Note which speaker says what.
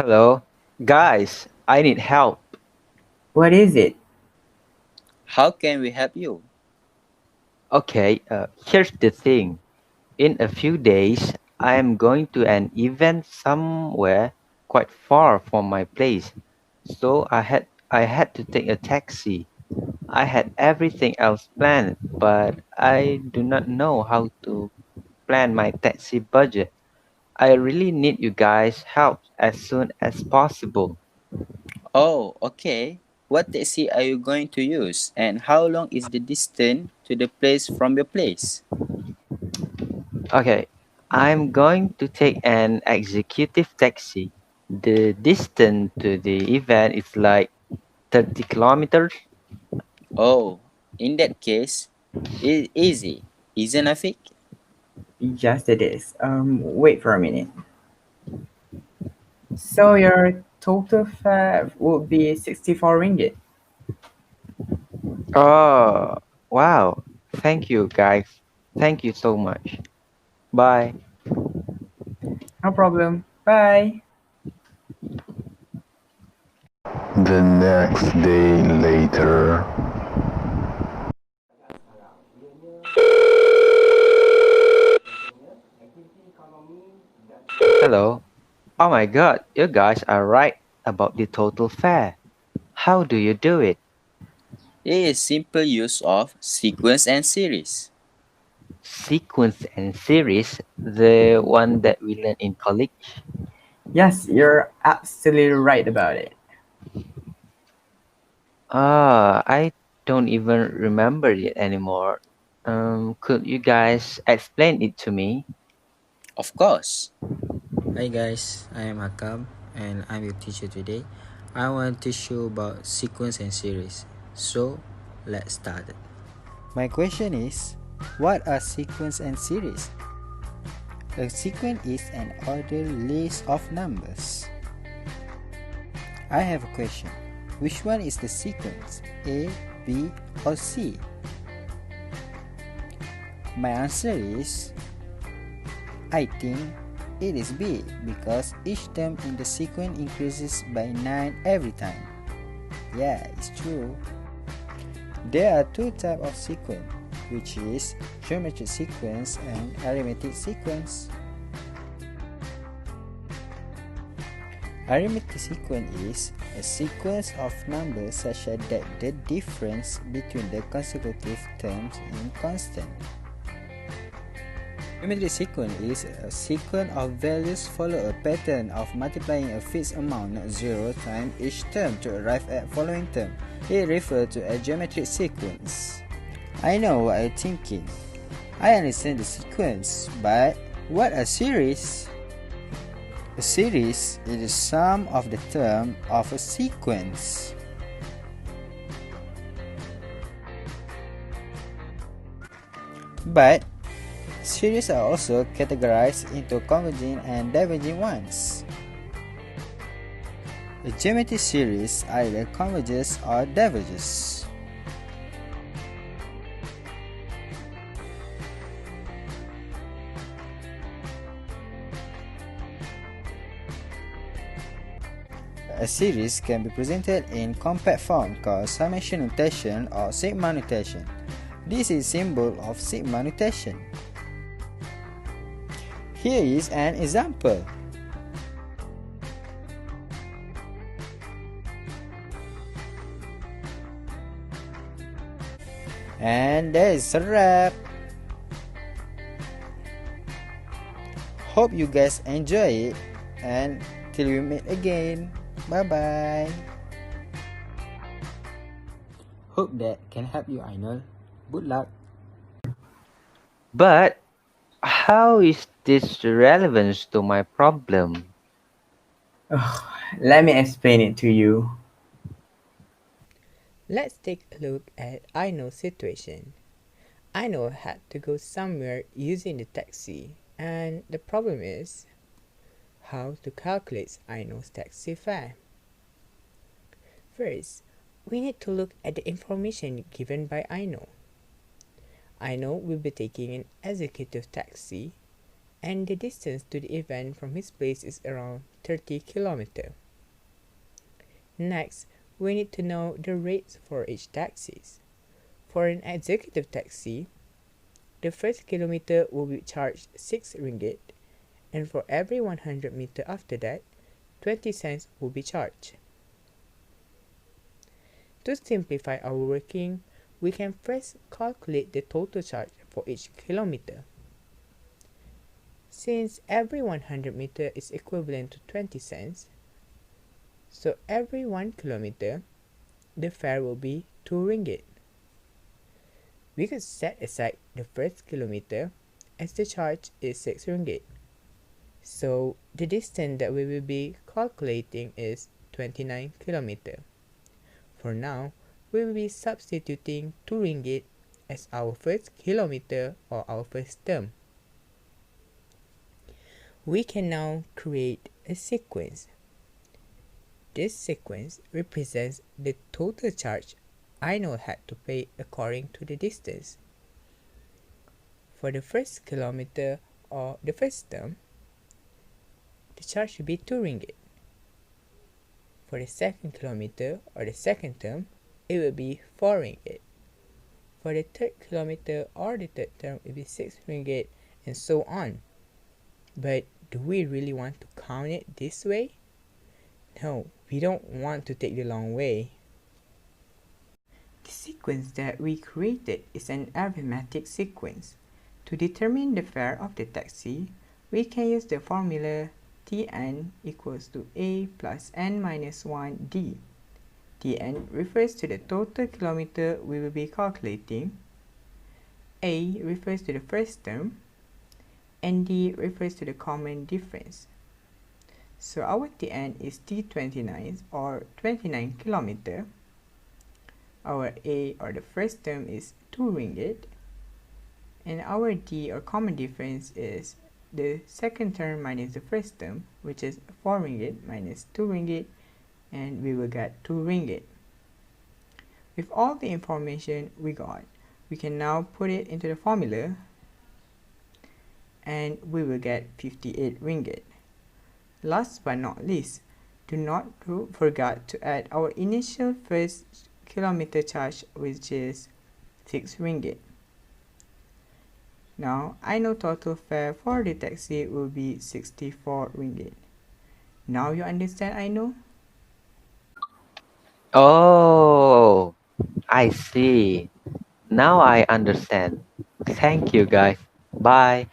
Speaker 1: Hello, guys, I need help.
Speaker 2: What is it?
Speaker 3: How can we help you?
Speaker 1: Okay, here's the thing. In a few days, I am going to an event somewhere quite far from my place. So I had to take a taxi. I had everything else planned, but I do not know how to plan my taxi budget. I really need you guys' help as soon as possible.
Speaker 3: Oh, okay. What taxi are you going to use and how long is the distance to the place from your place?
Speaker 1: Okay, I'm going to take an executive taxi. The distance to the event is like 30 kilometers.
Speaker 3: Oh, in that case, it's easy, isn't Afiq?
Speaker 2: Yes, it is. Wait for a minute. So your total fare would be 64 ringgit.
Speaker 1: Oh, wow. Thank you, guys. Thank you so much. Bye.
Speaker 2: No problem. Bye.
Speaker 4: The next day later.
Speaker 1: Hello. Oh my god, you guys are right about the total fare. How do you do it?
Speaker 3: It is simple use of sequence and series.
Speaker 1: Sequence and series, the one that we learned in college?
Speaker 2: Yes, you're absolutely right about it.
Speaker 1: I don't even remember it anymore. Could you guys explain it to me?
Speaker 3: Of course.
Speaker 5: Hi guys, I am Hakam and I'm your teacher today. I want to show about sequence and series. So, let's start. My question is, what are sequence and series? A sequence is an ordered list of numbers. I have a question. Which one is the sequence? A, B or C? My answer is, I think it is B because each term in the sequence increases by 9 every time. Yeah, it's true. There are two types of sequence, which is geometric sequence and arithmetic sequence. Arithmetic sequence is a sequence of numbers such that the difference between the consecutive terms is constant. Geometric sequence is a sequence of values follow a pattern of multiplying a fixed amount, not 0, times each term to arrive at following term. It refers to a geometric sequence. I know what you're thinking. I understand the sequence, but what a series? A series is the sum of the term of a sequence. But series are also categorized into converging and diverging ones. A geometric series either converges or diverges. A series can be presented in compact form called summation notation or sigma notation. This is symbol of sigma notation. Here is an example. And that is a wrap. Hope you guys enjoy it and till we meet again. Bye bye. Hope that can help you, Ainol. Good luck.
Speaker 1: But how is this relevant to my problem?
Speaker 2: Let me explain it to you.
Speaker 6: Let's take a look at Ainol's situation. Ainol had to go somewhere using the taxi, and the problem is how to calculate Ainol's taxi fare. First, we need to look at the information given by Ainol. Ainol will be taking an executive taxi, and the distance to the event from his place is around 30 km. Next, we need to know the rates for each taxis. For an executive taxi, the first kilometer will be charged 6 ringgit, and for every 100 meter after that, 20 cents will be charged. To simplify our working, we can first calculate the total charge for each kilometer. Since every 100 meter is equivalent to 20 cents, so every 1 kilometer, the fare will be 2 ringgit. We could set aside the first kilometer as the charge is 6 ringgit. So the distance that we will be calculating is 29 km. For now, we will be substituting 2 ringgit as our first kilometer or our first term. We can now create a sequence. This sequence represents the total charge Ainol had to pay according to the distance. For the first kilometer or the first term, the charge should be 2 ringgit. For the second kilometer or the second term, it will be 4 ringgit. For the third kilometer or the third term, it will be 6 ringgit, and so on. But do we really want to count it this way? No, we don't want to take the long way. The sequence that we created is an arithmetic sequence. To determine the fare of the taxi, we can use the formula Tn equals to A plus n minus 1 d. Tn refers to the total kilometer we will be calculating, A refers to the first term, and d refers to the common difference. So our Tn is T29 or 29 kilometer. Our A or the first term is 2 ringgit, and our d or common difference is the second term minus the first term, which is 4 ringgit minus 2 ringgit, and we will get 2 ringgit. With all the information we got, we can now put it into the formula, and we will get 58 ringgit. Last but not least, do not forget to add our initial first kilometer charge, which is 6 ringgit. Now, I know total fare for the taxi will be 64 ringgit. Now you understand, I know?
Speaker 1: Oh, I see. Now I understand. Thank you, guys. Bye.